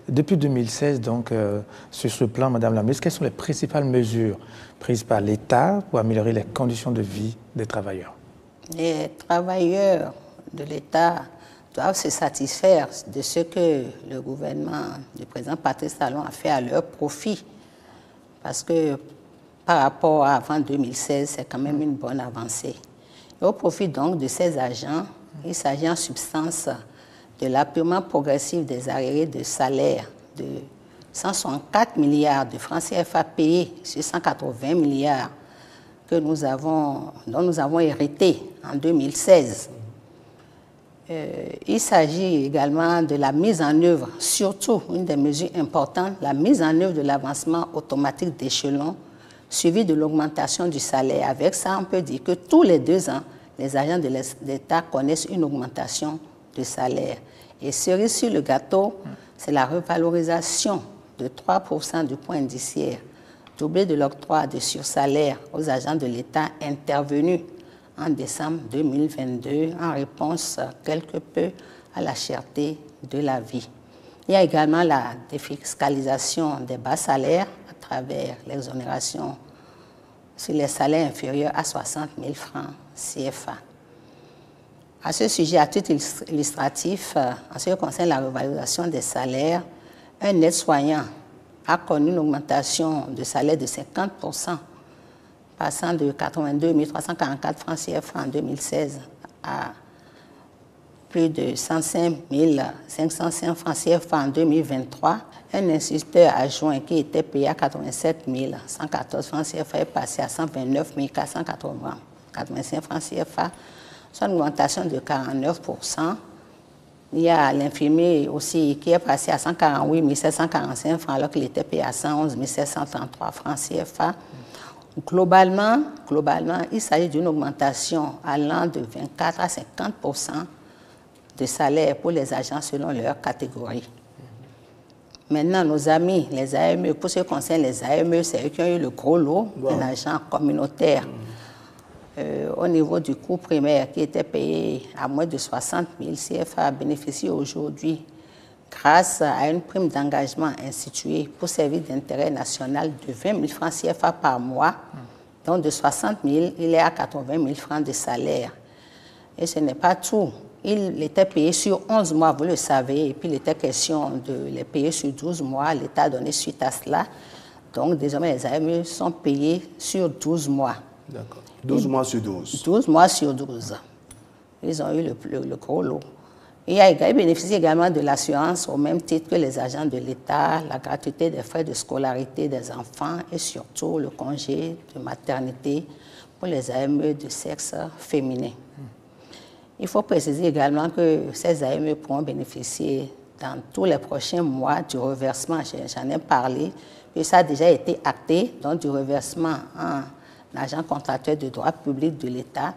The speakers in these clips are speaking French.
Depuis 2016, donc, sur ce plan, Madame la ministre, quelles sont les principales mesures prises par l'État pour améliorer les conditions de vie des travailleurs? Les travailleurs de l'État doivent se satisfaire de ce que le gouvernement du président Patrice Talon a fait à leur profit. Parce que par rapport à avant 2016, c'est quand même une bonne avancée. Et au profit donc de ces agents, il s'agit en substance de l'appurement progressif des arriérés de salaire de 164 milliards de francs CFA payés sur 180 milliards dont nous avons hérité en 2016. Il s'agit également de la mise en œuvre, surtout une des mesures importantes, la mise en œuvre de l'avancement automatique d'échelon suivi de l'augmentation du salaire. Avec ça, on peut dire que tous les 2 ans, les agents de l'État connaissent une augmentation de salaire. Et cerise sur le gâteau, c'est la revalorisation de 3% du point indiciaire, doublé de l'octroi de sursalaire aux agents de l'État intervenus en décembre 2022 en réponse quelque peu à la cherté de la vie. Il y a également la défiscalisation des bas salaires à travers l'exonération sur les salaires inférieurs à 60 000 francs CFA. À ce sujet, à titre illustratif, en ce qui concerne la revalorisation des salaires, un aide-soignant a connu une augmentation de salaire de 50%, passant de 82 344 francs CFA en 2016 à plus de 105 505 francs CFA en 2023. Un instituteur adjoint qui était payé à 87 114 francs CFA est passé à 129 485 francs CFA, soit une augmentation de 49%. Il y a l'infirmier aussi qui est passé à 148 745 francs alors qu'il était payé à 111 733 francs CFA. Globalement, il s'agit d'une augmentation allant de 24 à 50% de salaire pour les agents selon leur catégorie. Maintenant, nos amis, les AME, pour ce qui concerne les AME, c'est eux qui ont eu le gros lot, un agent communautaire. Au niveau du coût primaire qui était payé à moins de 60 000 CFA bénéficie aujourd'hui grâce à une prime d'engagement instituée pour service d'intérêt national de 20 000 francs CFA par mois. Donc de 60 000, il est à 80 000 francs de salaire. Et ce n'est pas tout. Il était payé sur 11 mois, vous le savez, et puis il était question de les payer sur 12 mois. L'État a donné suite à cela. Donc désormais, les AME sont payés sur 12 mois. D'accord. 12 mois sur 12. 12 mois sur 12. Ils ont eu le gros lot. Ils bénéficient également de l'assurance au même titre que les agents de l'État, la gratuité des frais de scolarité des enfants et surtout le congé de maternité pour les AME de sexe féminin. Il faut préciser également que ces AME pourront bénéficier dans tous les prochains mois du reversement, j'en ai parlé, puis ça a déjà été acté, donc du reversement en agent contractuel de droit public de l'État,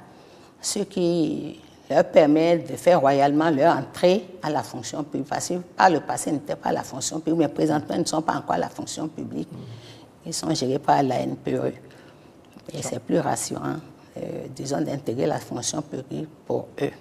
ce qui leur permet de faire royalement leur entrée à la fonction publique. Parce que par le passé, ils n'étaient pas à la fonction publique, mais présentement, ils ne sont pas encore à la fonction publique. Ils sont gérés par la NPE. Et c'est plus rassurant, disons, d'intégrer la fonction publique pour eux.